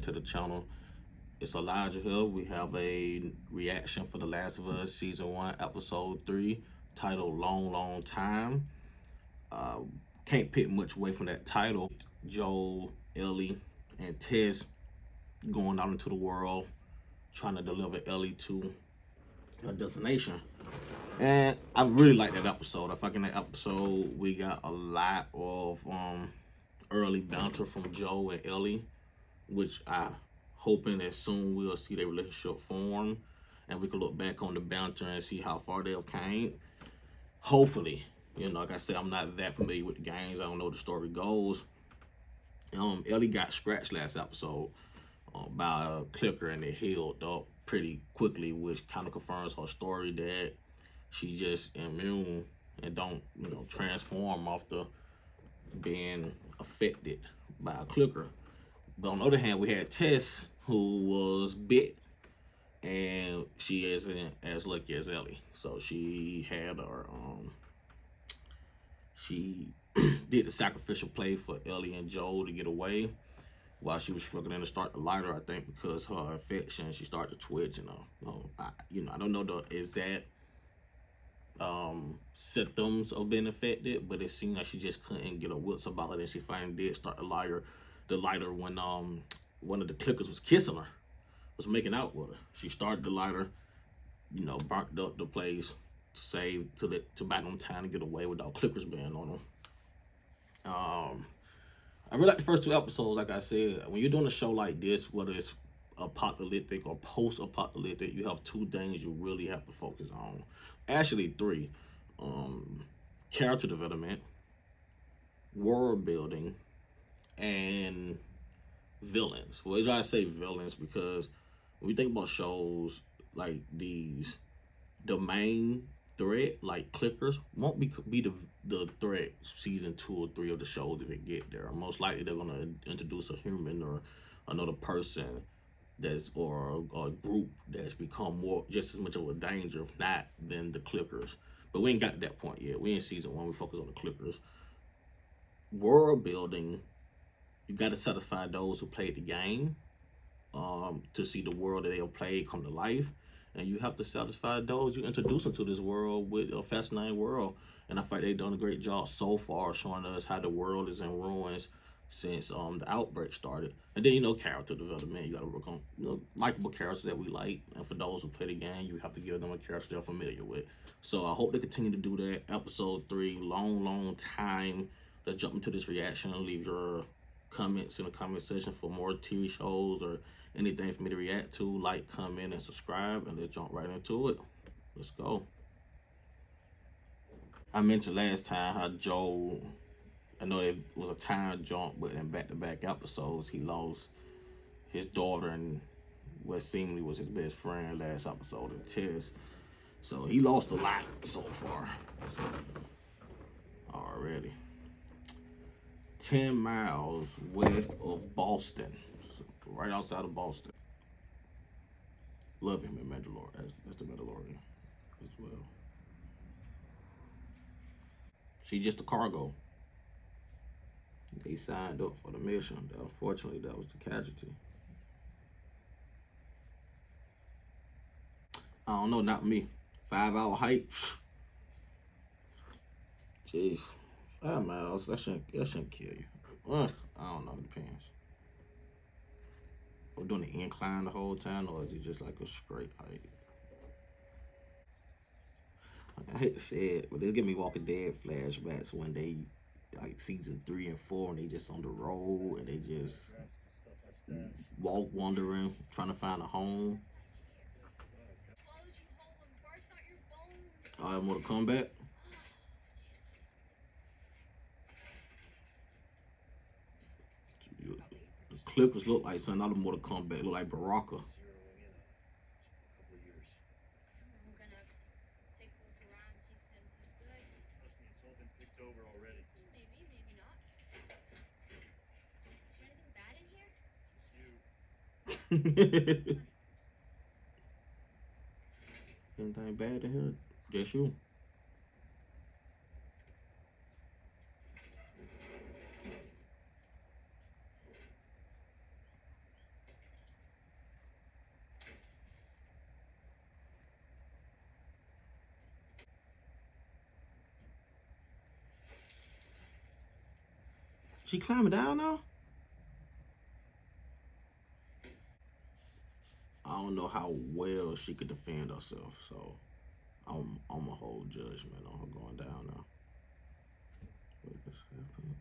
to the channel. It's Elijah here. We have a reaction for The Last of Us Season 1, Episode 3, titled Long, Long Time. Uh, can't pick much away from that title. Joel, Ellie, and Tess going out into the world, trying to deliver Ellie to a destination. And I really like that episode. I think in that episode we got a lot of early banter from Joel and Ellie, which I hoping that soon we'll see their relationship form and we can look back on the banter and see how far they've came. Hopefully, like I said, I'm not that familiar with the games. I don't know the story goes. Ellie got scratched last episode by a clicker and it healed up pretty quickly, which kind of confirms her story that she's just immune and don't, transform after being affected by a clicker. But on the other hand, we had Tess, who was bit, and she isn't as lucky as Ellie. So she had her, she did the sacrificial play for Ellie and Joel to get away while she was struggling to start the lighter. I think because her infection, she started to twitch. I don't know the exact symptoms of being affected, but it seemed like she just couldn't get her wits about it, and she finally did start the lighter when one of the clickers was kissing her, was making out with her. She started the lighter, burnt up the place to save to back on time to get away without clickers being on them. I really like the first two episodes. Like I said, when you're doing a show like this, whether it's apocalyptic or post-apocalyptic, you have two things you really have to focus on. Actually, three: character development, world building, and villains. Well, I say villains because when we think about shows like these, the main threat, like clickers, won't be the threat season 2 or 3 of the show if it get there. Most likely they're gonna introduce a human or another person or a group that's become more just as much of a danger, if not, than the clickers. But we ain't got to that point yet. We in season 1. We focus on the clickers. World building, you got to satisfy those who played the game to see the world that they'll play come to life. And you have to satisfy those you introduce them to this world with a fascinating world. And I think they've done a great job so far showing us how the world is in ruins since the outbreak started. And then, character development. You got to work on, likable characters that we like. And for those who play the game, you have to give them a character they're familiar with. So I hope they continue to do that. Episode 3, long, long time. Let's jump into this reaction and leave your comments in the comment section for more TV shows or anything for me to react to. Like, comment, and subscribe, and let's jump right into it. Let's go. I mentioned last time how Joel, I know it was a time jump, but in back-to-back episodes, he lost his daughter and what seemingly was his best friend last episode of Tess. So he lost a lot so far already. 10 miles west of Boston, right outside of Boston. Love him in Mandalorian. That's the Mandalorian as well. She's just a cargo. They signed up for the mission. Unfortunately, that was the casualty. I don't know, not me. 5-hour hike. Jeez, 5 miles. That shouldn't kill you. I don't know. It depends. We're doing the incline the whole time, or is it just like a straight hike? I hate to say it, but they give me Walking Dead flashbacks when they, like season 3 and 4, and they just on the road and they just walk wandering, trying to find a home. I have more to come back. The Clippers look like something out of Mortal Kombat. Look like Baraka. Anything bad in here? Just you. She climbing down now? I don't know how well she could defend herself, so I'm a hold judgment on her going down now. What just happened?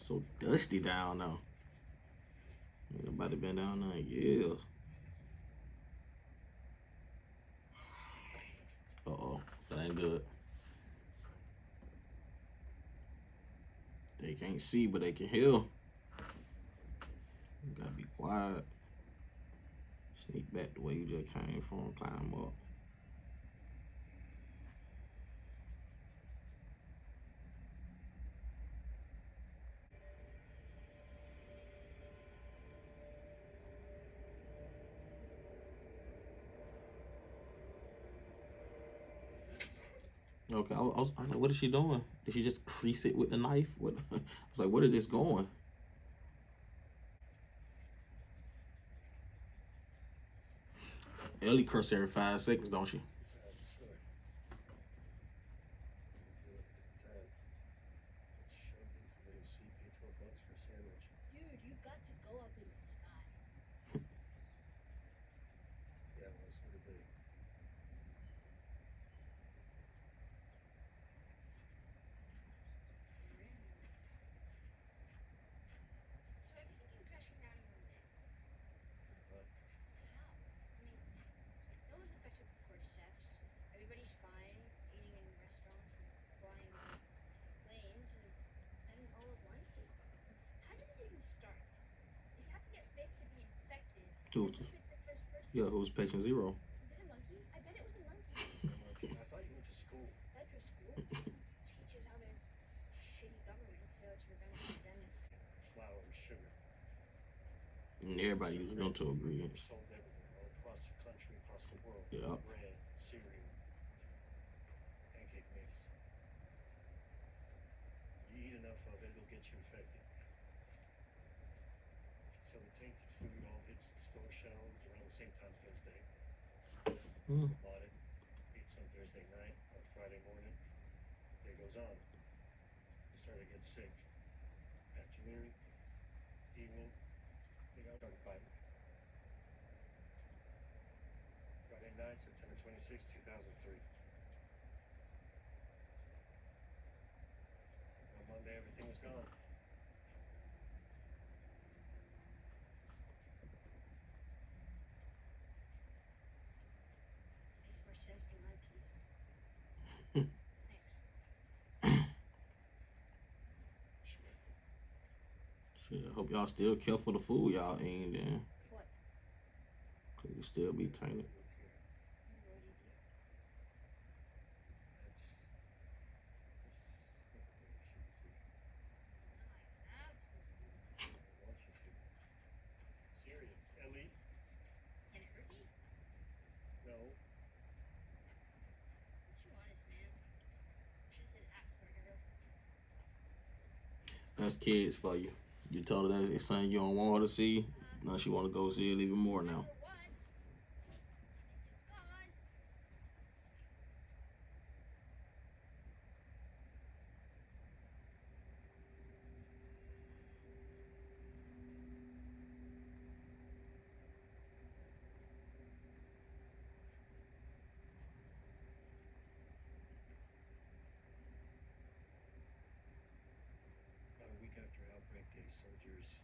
So dusty down now. Ain't nobody been down there in years. Uh-oh, that ain't good. They can't see, but they can hear. You gotta be quiet. Sneak back the way you just came from, climb up. Okay, I was like, what is she doing? Did she just crease it with the knife? What? I was like, where is this going? Ellie curse every 5 seconds, don't she? Dude, you got to go up in the sky. Yeah, well, so did they. So everything came crashing down in one day. But How? I mean, no one's infected with cordyceps. Everybody's fine, eating in restaurants and flying planes, and then all at once? How did it even start? If you have to get bit to be infected, Who then who bit the first person? Yeah, who's patient zero? Was it a monkey? I bet it was a monkey. so monkey, I thought you went to school. Ledra school teaches how their shitty government failed to prevent a pandemic. Flour and sugar. And everybody using them two They're ingredients. sold everywhere, all across the country, across the world. Yeah. Bread, cereal, pancake mix. You eat enough of it, it'll get you infected. So we think the food all hits the store shelves around the same time Thursday. Mm. Bought it, ate some Thursday night or Friday morning. Day goes on. Started to get sick. Afternoon, evening, they got started biting. Friday night, September 26, 2003. On Monday, everything was gone. Makes more sense than monkeys. Thanks. Sure. Shit, I hope y'all still care for the food y'all eating then. What? Cause it still be tainted. What's here? What do you do? That's just. There's stuff there you shouldn't see. No, I have to see. I don't want you to. Serious. Ellie? Can it hurt me? No. What you honest, man? Should've said Asperger. That's kids for you. You told her that it's something you don't want her to see. Now she want to go see it even more now. That's what it was. It's gone. About a week after outbreak day, soldiers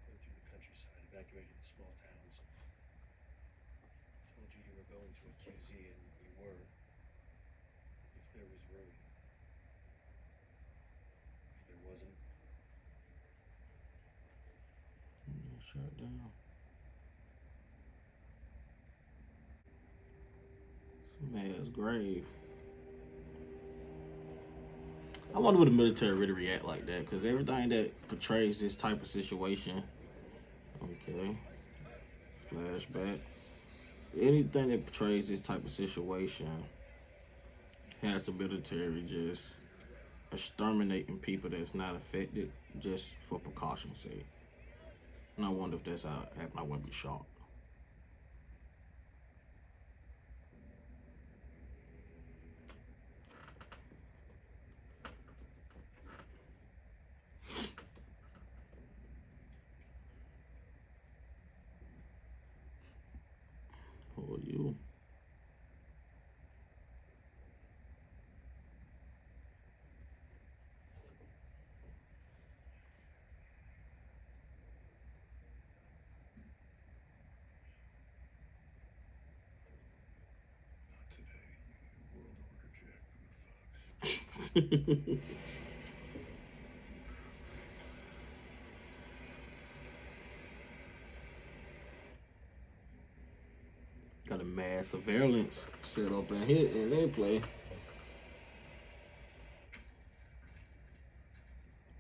went through the countryside, evacuated the small towns. Told you you were going to a QZ, and you were. If there was room. If there wasn't, Shut down. Some ass grave. I wonder would the military really react like that, because everything that portrays this type of situation, okay, flashback, anything that portrays this type of situation has the military just exterminating people that's not affected just for precaution's sake. And I wonder if that's how it happened. I wouldn't be shocked. Who are you? Not today, you New World Order jackboot fucks. Got a mass surveillance set up in their play.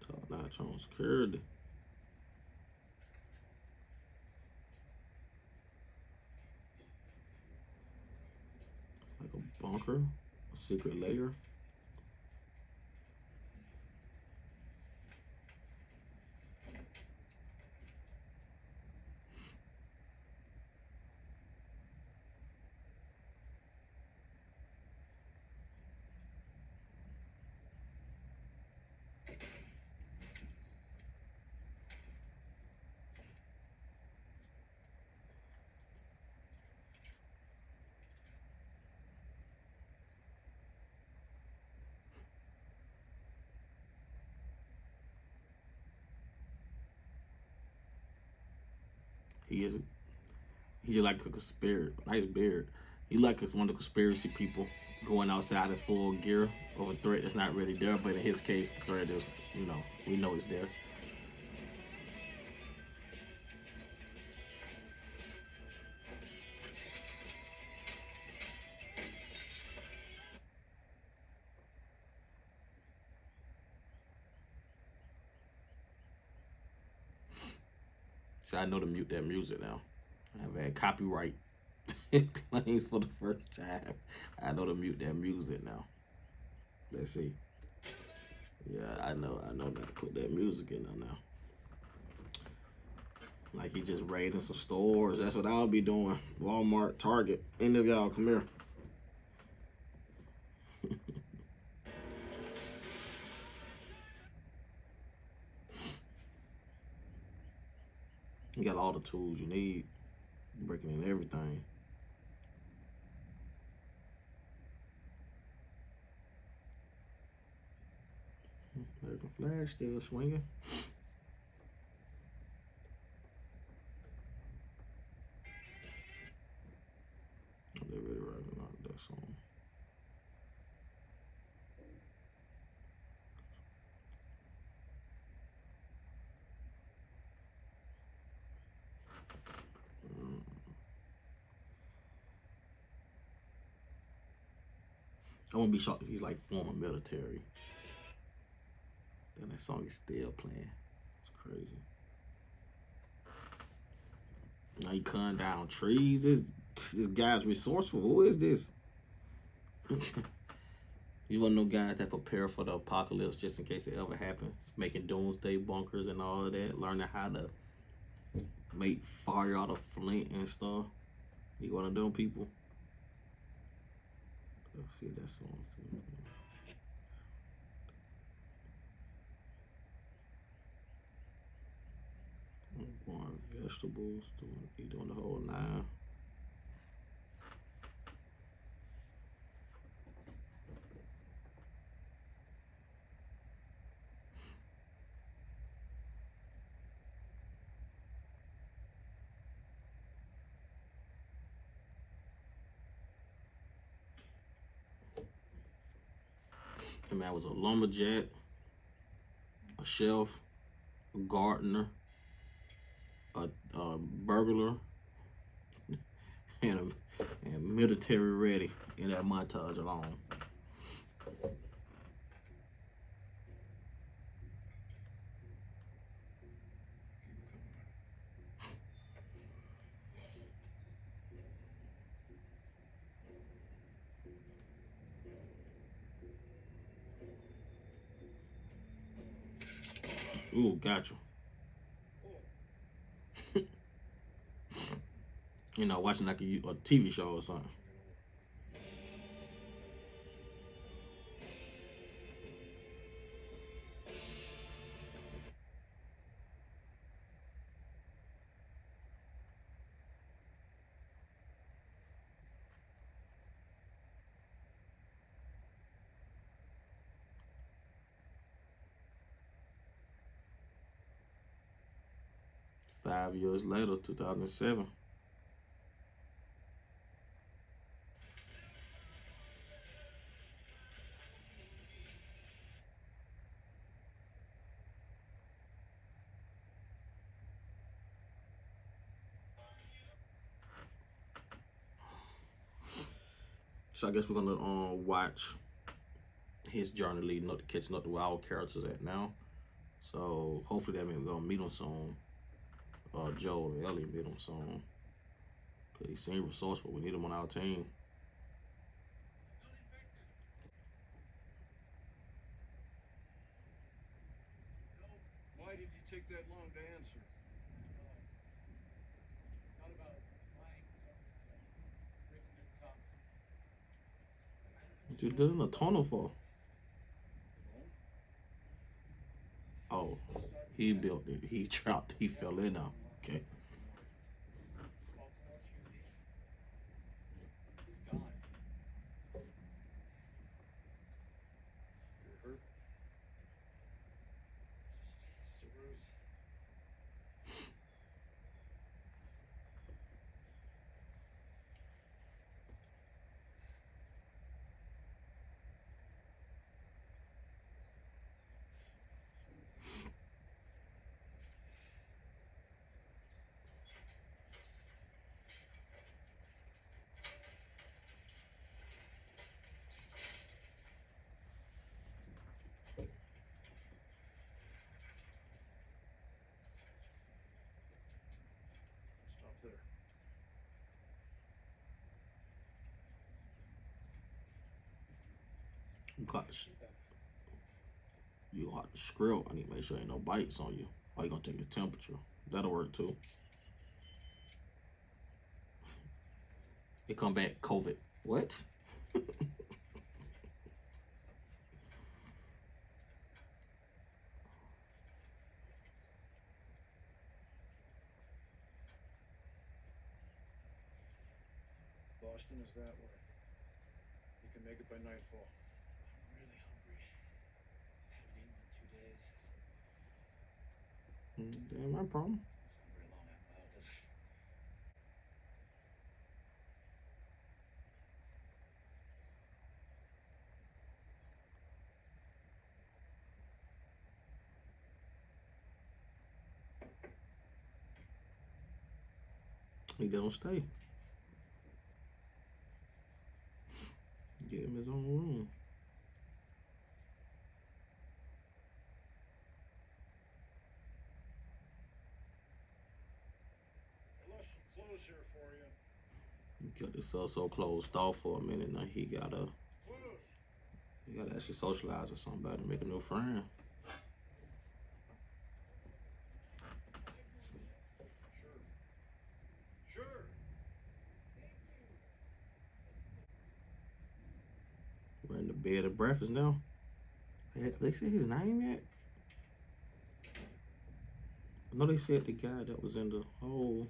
Top-notch on security. It's like a bunker, a secret layer. He is. He like a conspiracy. Nice beard. He like one of the conspiracy people going outside in full gear of a threat that's not really there. But in his case, the threat is, we know it's there. So I know to mute that music now. I've had copyright claims for the first time. I know to mute that music now. Let's see. Yeah, I know not to put that music in there now. Like he just raiding some stores. That's what I'll be doing. Walmart, Target. Any of y'all, come here. You got all the tools you need. Breaking in everything. American Flash still swinging. They really writing out that song. I won't be shocked if he's like former military. Then that song is still playing. It's crazy. Now he cutting down trees. This guy's resourceful. Who is this? You want no guys that prepare for the apocalypse just in case it ever happens. Making doomsday bunkers and all of that. Learning how to make fire out of flint and stuff. You one of them people? Let's see that song too. Growing vegetables, doing the whole nine. I mean, I was a lumberjack, a chef, a gardener, a burglar, and military ready in that montage alone. Ooh, gotcha. You know, watching like a TV show or something. Five years later, 2007. So I guess we're gonna watch his journey leading up to catching up to where our characters at now. So hopefully that means we're gonna meet him soon. Joel or Ellie meet him soon. Cause he seems resourceful. We need him on our team. Why did you take that long to answer? Thought about lying for some reason, but Grayson didn't come. What you did in a tunnel for? Oh, he built it. He trapped. He fell in now. Okay. Baltimore QZ. It's gone. You're hurt? Just a bruise. Stop there. You got the, Shoot them. you got the skrill. I need to make sure ain't no bites on you. Or you gonna take your temperature. That'll work too. It come back COVID. What? Boston is that way. You can make it by nightfall. I'm really hungry. Haven't eaten in 2 days. Damn, my problem. Doesn't sound very long out loud, does it? He don't stay. Get him his own room. I left some clothes here for you. He got this so closed off for a minute. Now he gotta Clothes. actually socialize with somebody, make a new friend. Sure. Sure. We're in the bed of breakfast now. They said his name yet? I know they said the guy that was in the hole,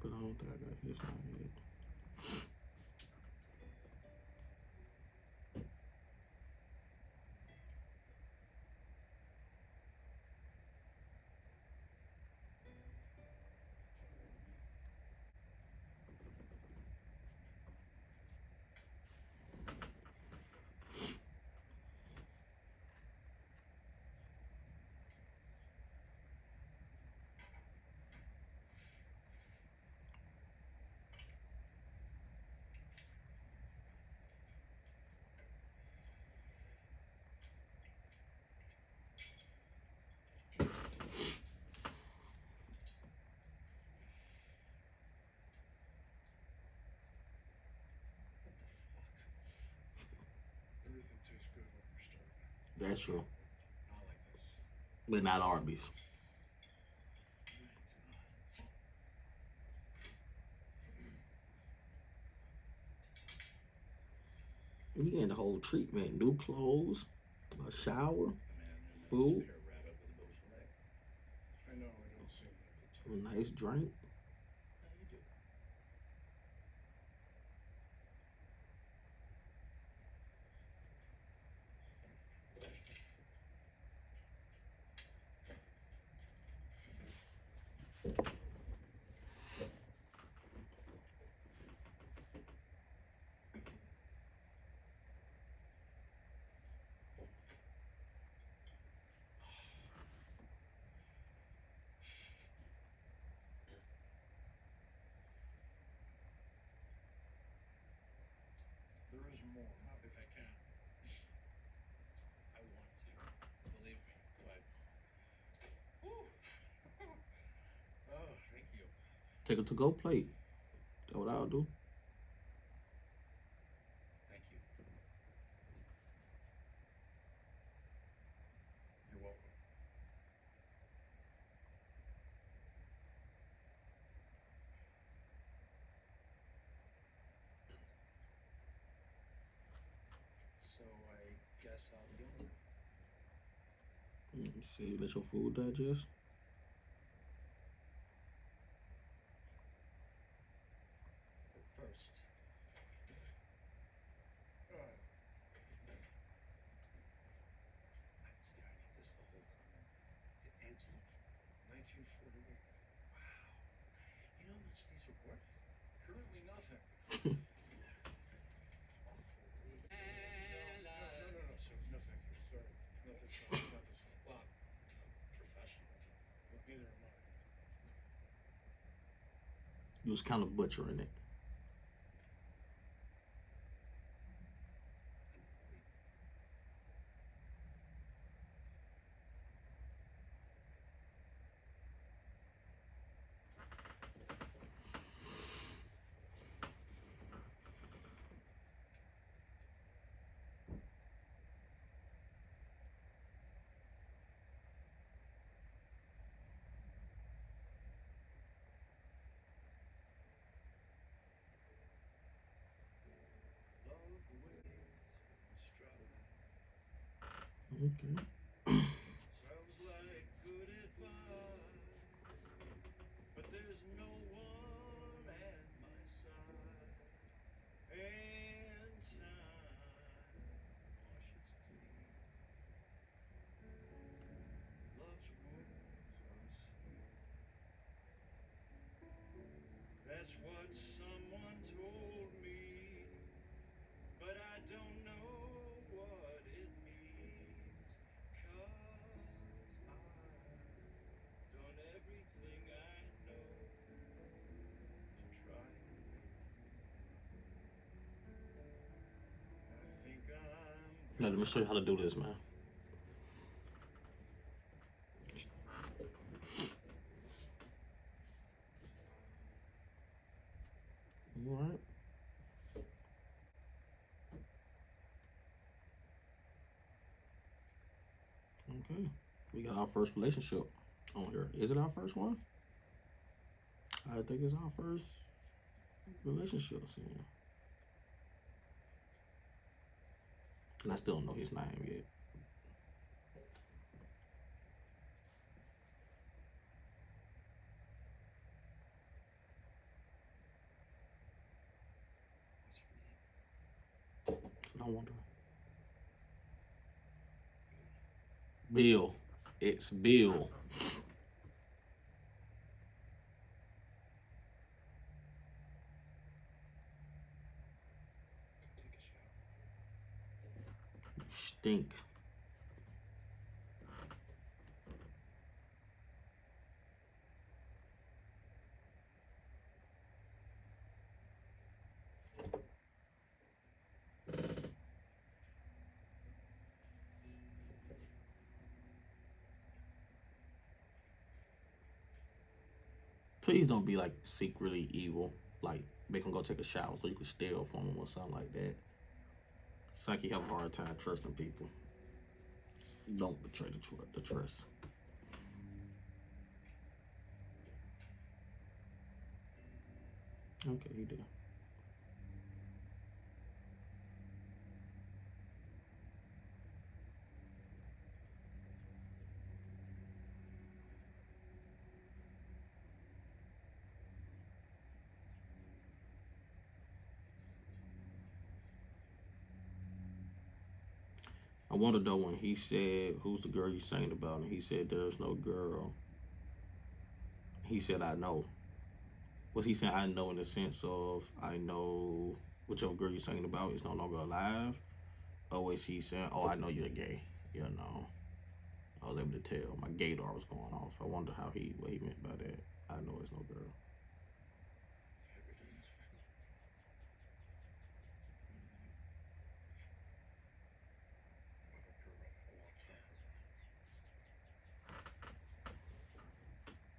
but I don't think I got his name yet. Everything tastes good when you're starving. That's true. but not Arby's. You getting the whole treatment: new clothes, a shower, food, I know, I don't seem like the a type. nice drink. There is more. If I can. I want to. Believe me. But. Whew. Oh, thank you. Take a to-go plate. That's what I'll do. Thank you. You're welcome. So I guess I'll begin. See, let your food digest. But first, Ah, I've been staring at this the whole time. Is it antique? 1948. Wow. You know how much these are worth? Currently nothing. And, No, sir. No, thank you. Sorry. Not this one. Not this one. well, I'm professional. But neither am I. You was kind of butchering it. Love waves stride. Okay. Sounds like good advice. But there's no one at my side. And time washes clean. Love's wounds unseen. That's what someone told me, but I don't know what it means. 'Cause I've done everything I know to try and make you. I think I'm Now let me show you how to do this, man. All right. Okay. We got our first relationship on here. Is it our first one? I think it's our first relationship. Yeah. And I still don't know his name yet. What's your name? So don't wonder. Bill. It's Bill. Take a shower. Stink. Please don't be like secretly evil. Like make him go take a shower so you can steal from him or something like that. It's like you have a hard time trusting people. Don't betray the trust. Okay, he did. I wonder though when he said, "Who's the girl you sang about?" and he said, "There's no girl." He said, "I know." Was he saying I know in the sense of I know whichever girl you're singing about is no longer alive, or was he saying, "Oh, I know you're gay"? You know, I was able to tell. My gaydar was going off. I wonder what he meant by that. I know it's no girl. You ever done this before? With a girl a long time ago.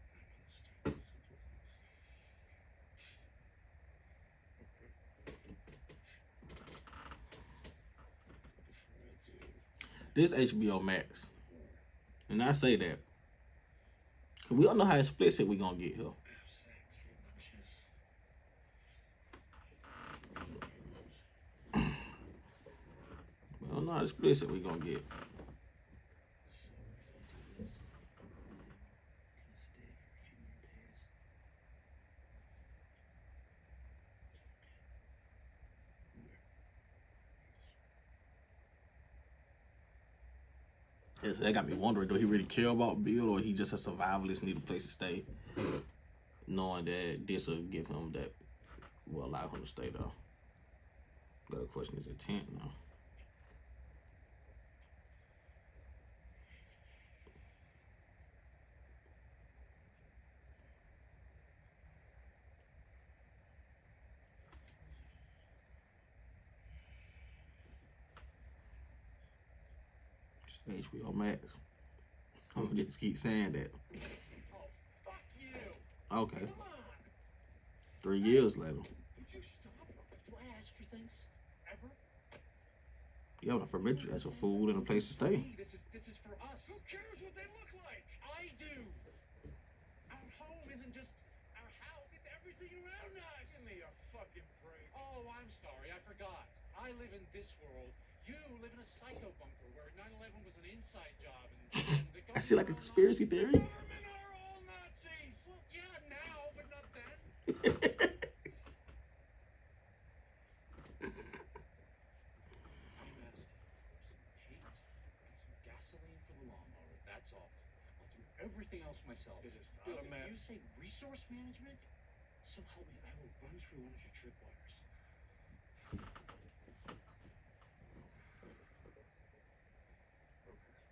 I'm gonna start with simple things. Okay. But before I do, This HBO Max, and I say that 'cause we don't know how explicit we gonna get here. have sex for lunches. We don't know how explicit we gonna get. So if I do this, can I stay for a few more days? Yeah, so that got me wondering: do he really care about Bill, or he just a survivalist, need a place to stay, knowing that this will give him that will allow him to stay though. Gotta question his intent now. Just HBO Max. I'm gonna just keep saying that. Oh, fuck you! Okay. Come on! 3 years later. Would you stop? Do I ask for things? Ever? Yeah, when I first met you, that's for food and a place to stay. Hey, this is for us. Who cares what they look like? I do. Our home isn't just our house, it's everything around us. Give me a fucking break. Oh, I'm sorry, I forgot. I live in this world. You live in a psycho bunker where 9/11 was an inside job and the I see like a conspiracy theory. Firemen are all Nazis. Well, yeah, now, but not then. I'm asking for some paint and some gasoline for the lawnmower. That's all. I'll do everything else myself. It is not Bill, a if matter. you say resource management, so help me, I will run through one of your tripwires. Okay.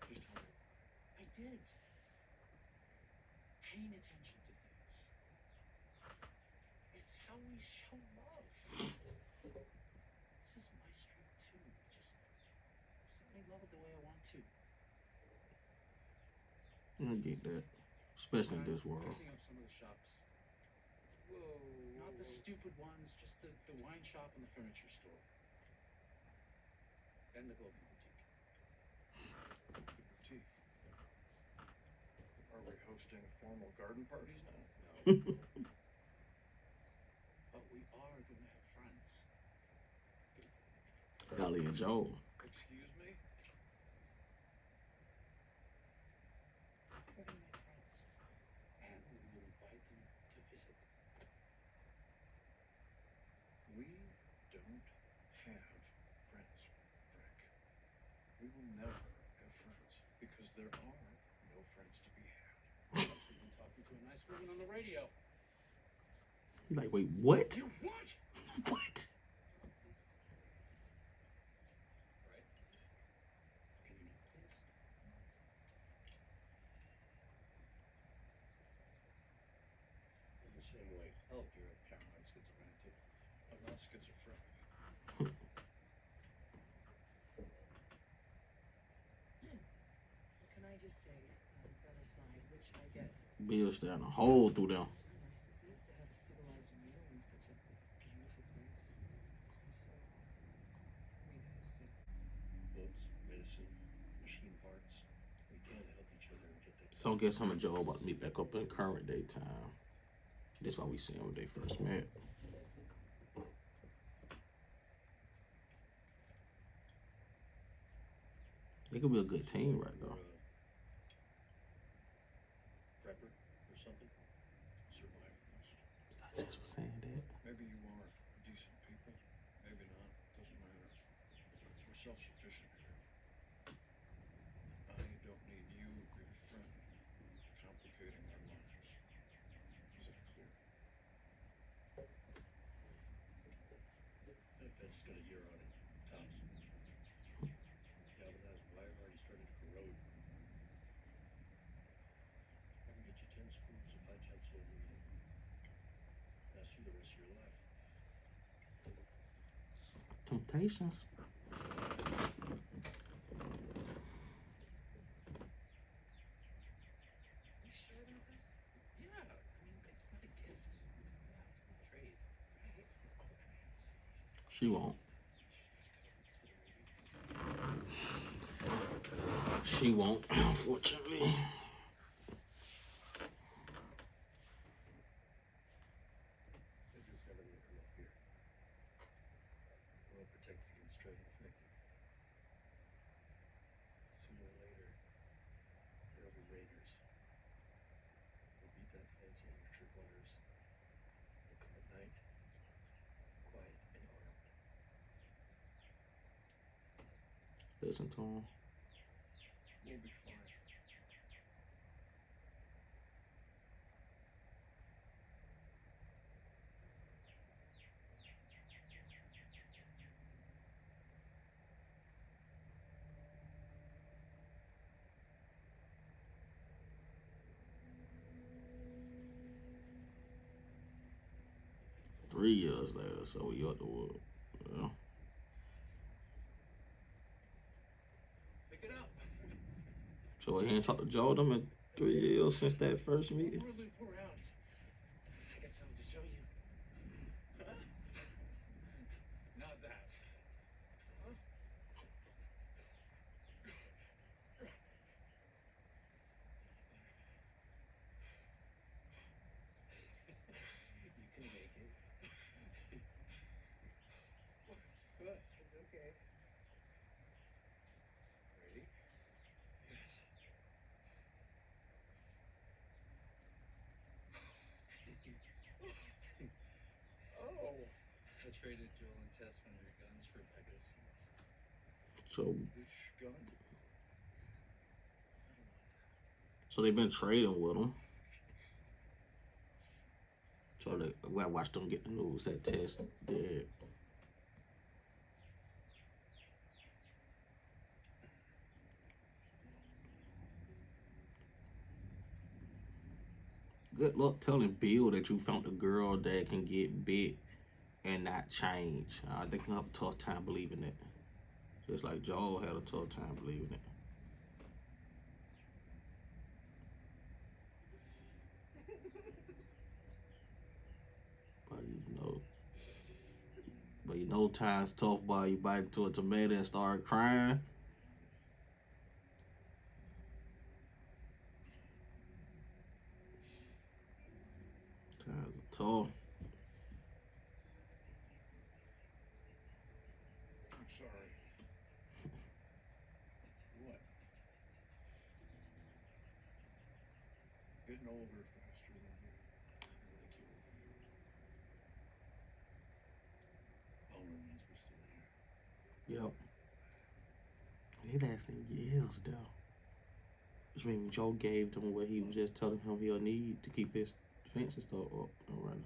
Just tell me why. I did. Paying attention to things. It's how we show love. This is my street too. Just let me love it the way I want to. I get that, especially in I'm this world. fixing up some of the shops. Whoa. Not the stupid ones, just the wine shop and the furniture store. And the clothing boutique. Gee. Are we hosting formal garden parties now? No. But we are gonna have friends. Ellie and Joel. Excuse me? We're gonna make friends. And we will invite them to visit. We don't have friends, Frank. We will never have friends because there are no friends to be had. I was even talking to a nice woman on the radio. He's like, wait, what? You what? What? Right? Can you not, please? In the same way. Oh, you're a paranoid schizophrenic too. I'm not schizophrenic. Can I just say, that aside, which I get, Bill staring a hole through them. how nice this is to have a civilized meal in such a beautiful place. It's been so long. I mean, Books, medicine, machine parts. We can't help each other and get that. So I guess him and Joel about to meet back up in current day time. That's why we seen when they first met. They could be a good team right Or now. prepper or something. Survivalist. That's what saying that. Maybe you are decent people. Maybe not. Doesn't matter. We're self-sufficient here. I don't need you or your friend complicating our lives. Is that clear? That fence got a year on it, tops. Galvanized wire already started to corrode. I can get you 10 scoops of high tensile aluminum. Last you the rest of your life. Temptations. You sure about this? Yeah, I mean, it's not a gift. Trade, right? Oh, and I have this idea. She won't. She won't, unfortunately. They're just never gonna come up here. We're all protected against straight infected. Sooner or later, there'll be raiders. They'll beat that fence and your tripwires. They'll come at night, quiet and armed. Listen to him. We'll be fine. Three years later, so we up the wood. Yeah. Pick it up. So he ain't talked to Jordan in 3 years since that first meeting. More loop around. I got something to show you. Huh? Not that. Huh? You can make it. Good. It's okay. Ready? Yes. Oh. I traded Joel and Tess one of your guns for a packet of seeds. So, Which gun? so they've been trading with him. So I watched them get the news that Tess dead. Good luck telling Bill that you found a girl that can get bit and not change. They can have a tough time believing it. Just like Joel had a tough time believing it. But you know times tough, boy. You bite into a tomato and start crying. Times are tough. I'm sorry. What? Getting older faster than you. Like you over there. Elmer means we're still here. Yep. It lasted years though. Which means Joe gave him what he was just telling him he'll need to keep his fences stuff up and running.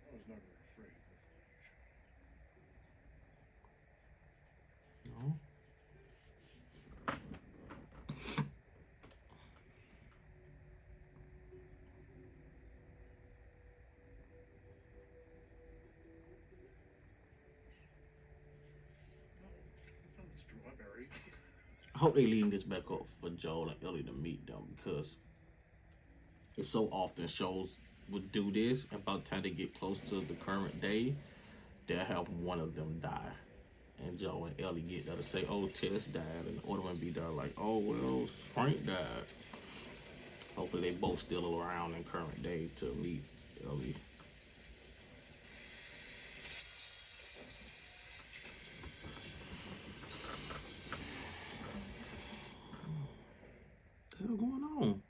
I was never afraid before you showed. No? Strawberries. I hope they leave this back up for Joel and Ellie to meet them because it's so often shows would do this, and by the time they get close to the current day, they'll have one of them die. And Joe and Ellie get there to say, oh, Tess died, and the other one be there like, oh, well, Frank died. Hopefully they both still around in current day to meet Ellie. What the hell going on?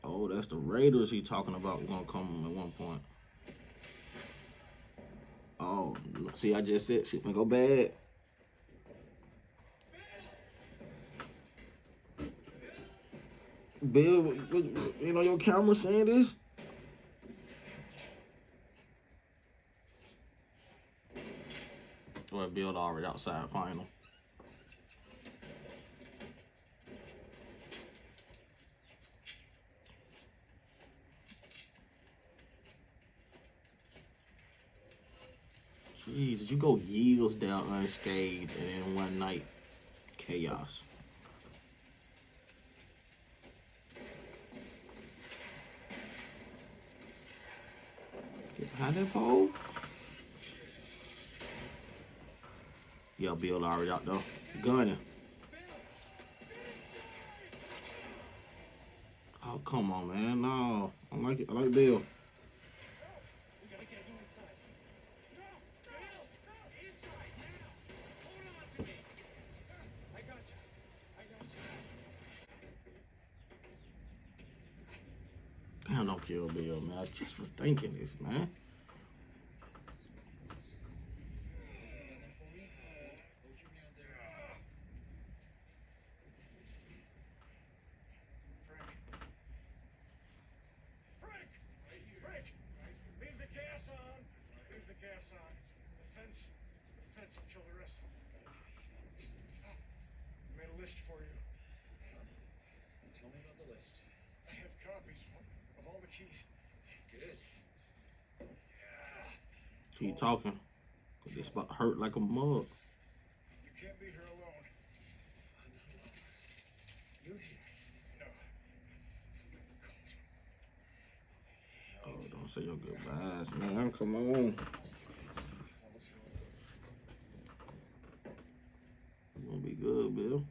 Oh, that's the Raiders he talking about gonna come at one point. Oh, see, I just said shit finna go bad. Bill, you know your camera saying this? Well, Bill already outside final. Jeez, did you go years down unscathed and then one night chaos? Get behind that pole. Yeah, Bill already out though. Gunning. Oh, come on, man. No. I like it. I like Bill. Damn, don't kill Bill, man. I just was thinking this, man. Frank! Leave the gas on! Leave the gas on. The fence will kill the rest of them. I made a list for you. Tell me about the list. I have copies of all the keys. Good. Keep talking. Cause it's about to hurt like a mug. You can't be here alone. You here? No. Oh, don't say your goodbyes, man. Come on. You gonna be good, Bill. He'll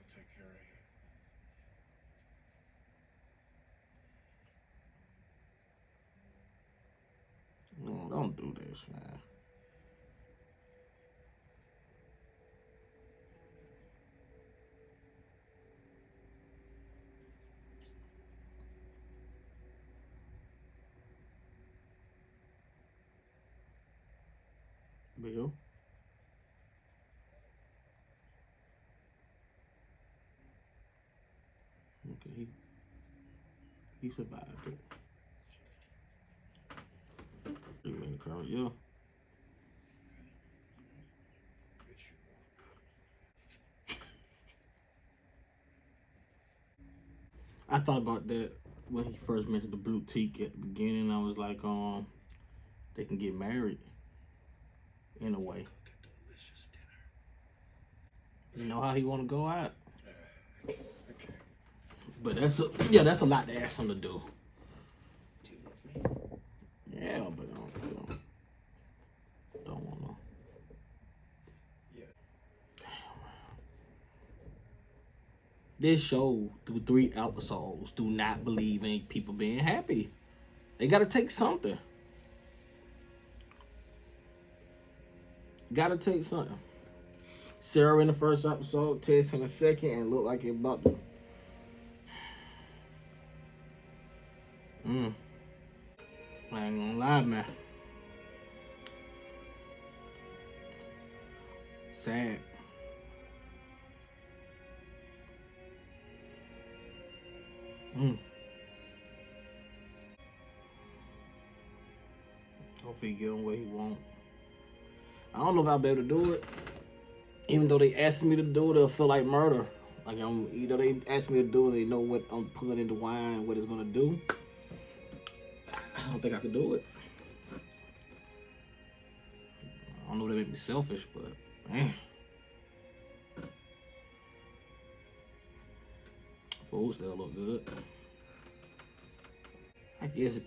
take care of you. No, don't do this, man. Bill. Okay, he survived it. You in the car, yeah. I thought about that when he first mentioned the boutique at the beginning. I was like, they can get married in a way. You know how he want to go out. But that's a lot to ask him to do. Do you love me? Yeah, but don't want to. Yeah. This show, through 3 episodes, do not believe in people being happy. They got to take something. Got to take something. Sarah in the first episode, Tess in the second, and looked like it about to. I ain't gonna lie, man. Sad. Hopefully he get him where he want. I don't know if I'll be able to do it. Even though they ask me to do it, it'll feel like murder. Like either they ask me to do it, they know what I'm putting in the wine, what it's gonna do. I don't think I could do it. I don't know if they make me selfish, but man. Food still look good. I guess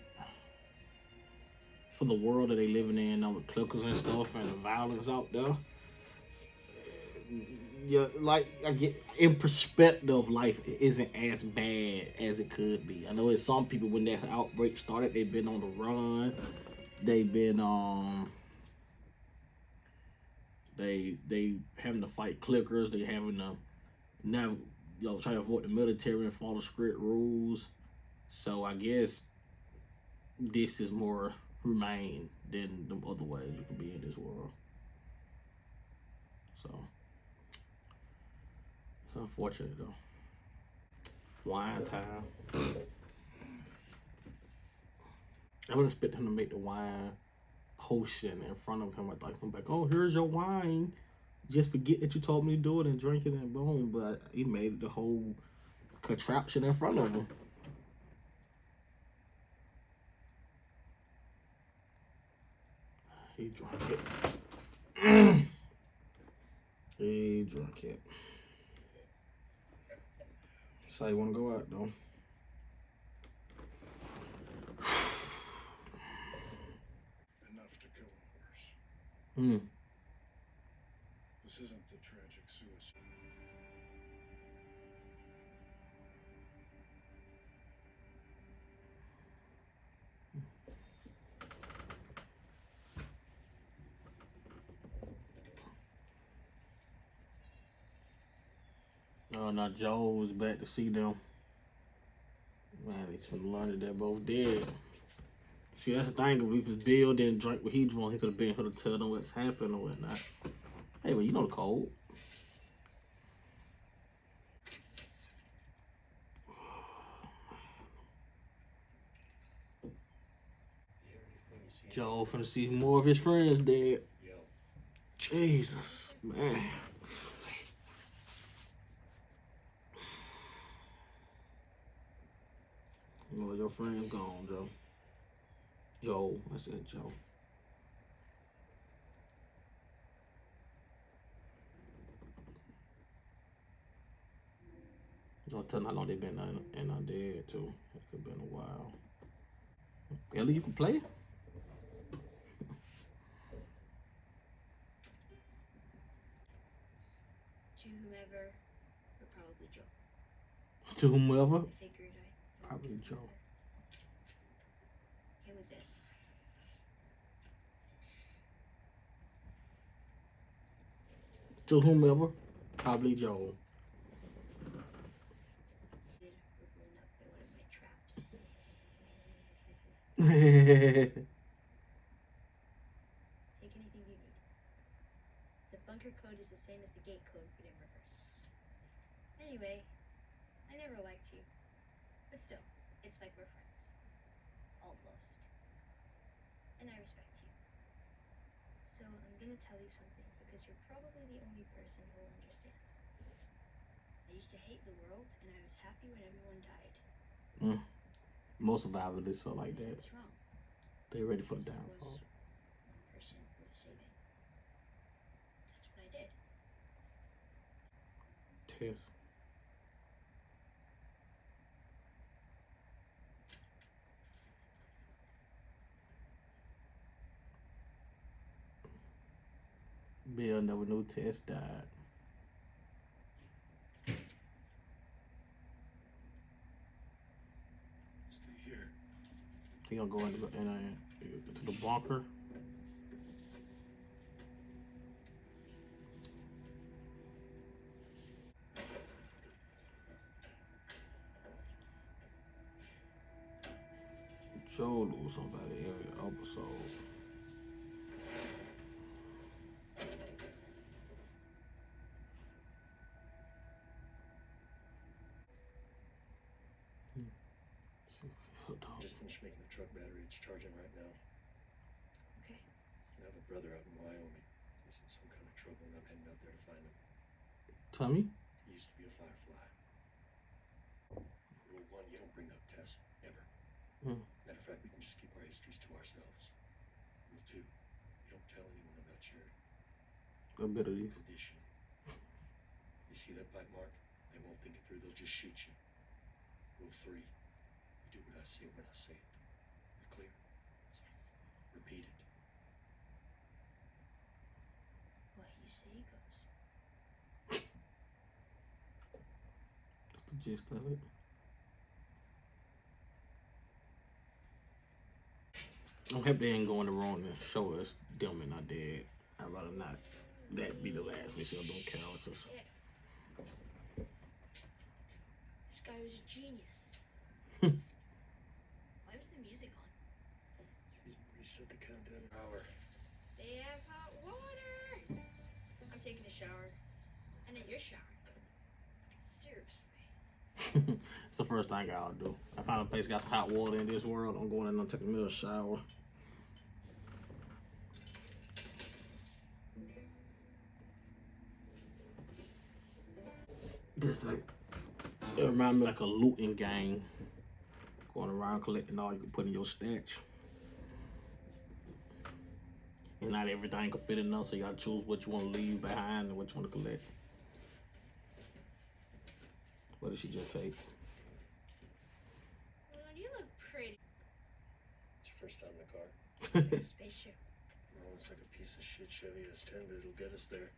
for the world that they living in now with clickers and stuff and the violence out there, Yeah, like I get in perspective, life isn't as bad as it could be. I know it's some people when that outbreak started, they've been on the run. They've been they having to fight clickers. They having to now try to avoid the military and follow strict rules. So I guess this is more humane than the other ways you can be in this world. So it's unfortunate though. Wine time. I would expect him to make the wine potion in front of him. Like I'm like, oh, here's your wine. Just forget that you told me to do it and drink it and boom. But he made the whole contraption in front of him. He drank it. He drank it. So you want to go out though? Enough to kill a horse. Hmm. This isn't the tragic suicide. Oh, now Joe was back to see them. Man, he's finna learn that they're both dead. See, that's the thing. If his Bill didn't drink what he drank, he could have been here to tell them what's happened or whatnot. Hey, but you know the code. Yeah, anything you see, Joe finna see more of his friends dead. yell. Jesus, man. Well, your friend's gone, Joe. Joe, I said Joe. Don't tell them how long they been in dead too. It could have been a while. Ellie, you can play? To whomever, or probably Joe. To whomever? I figured I Probably Joe. It was this. To whomever? Probably Joe. We're blown up by one of my traps. Take anything you need. The bunker code is the same as the gate code, but in reverse. Anyway, I never liked you. But still, it's like we're friends. Almost. And I respect you. So I'm gonna tell you something because you're probably the only person who will understand. I used to hate the world, and I was happy when everyone died. Most survivors are like I that. was wrong. They ready for the There downfall. was one person worth saving. That's what I did. Tess. Bill never knew Tess died. Stay here. He gonna go into the bunker. Joe lose somebody every episode. See if he hooked up. Just finished making the truck battery. It's charging right now. Okay. I have a brother out in Wyoming. He's in some kind of trouble, and I'm heading out there to find him. Tommy? He used to be a firefly. Rule 1, you don't bring up Tess, ever. Matter of fact, we can just keep our histories to ourselves. Rule 2, you don't tell anyone about your A bit of these. condition. You see that bite mark? They won't think it through, they'll just shoot you. Rule 3, you do what I say when I say it. You clear? Yes. Repeat it. What you say goes. gist of it. I'm happy they ain't going the wrong and show us them and not dead. I'd rather not that be the last we see of those characters. This guy was a genius. Why was the music on? You didn't reset the countdown hour. They have hot water. I'm taking a shower. And then you're showering. Seriously. It's the first thing I'll do. I find a place got some hot water in this world. I'm going in and taking me a shower. This thing, it reminds me like a looting gang. Going around collecting all you can put in your stash. And not everything can fit in there, so you gotta choose what you want to leave behind and what you want to collect. What did she just take? Well, you look pretty. It's your first time in a car. A spaceship. No, it's like a piece of shit Chevy S10, but it'll get us there.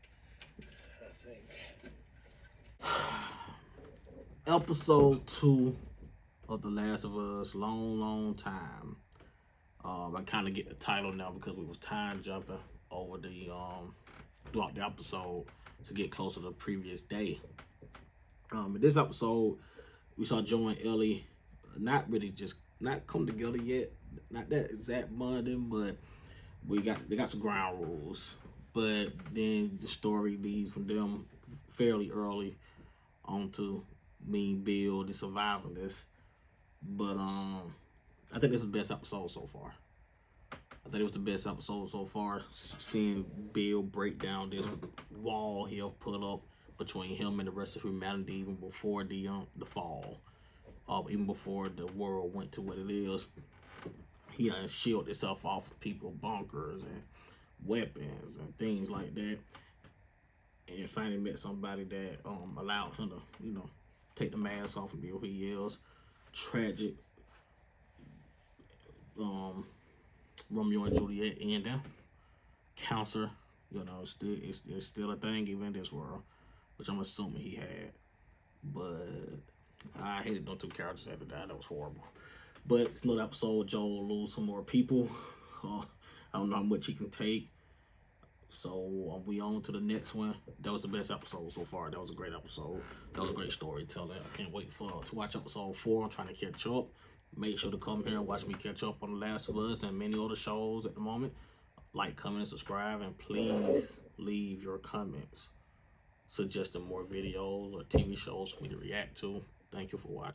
I think. Episode 2 of The Last of Us, long time. I kind of get the title now because we was time jumping over the throughout the episode to get closer to the previous day. In this episode, we saw Joe and Ellie not come together yet, not that exact bonding, but they got some ground rules. But then the story leads from them fairly early onto me, Bill, the survivalist. But I think this is the best episode so far. I think it was the best episode so far. Seeing Bill break down this wall he have put up between him and the rest of humanity, even before the fall, even before the world went to what it is. He shielded himself off of people, bunkers and weapons and things like that. And finally met somebody that allowed him to, take the mask off and be who he is. Tragic Romeo and Juliet ending. Cancer, it's still a thing even in this world, which I'm assuming he had. But I hated those two characters had to die. That was horrible. But it's another episode. Joel will lose some more people. I don't know how much he can take. So we on to the next one. That was the best episode so far. That was a great episode. That was a great storytelling. I can't wait to watch episode 4. I'm trying to catch up. Make sure to come here and watch me catch up on The Last of Us and many other shows at the moment. Like, comment, and subscribe, and please leave your comments suggesting more videos or TV shows for me to react to. Thank you for watching.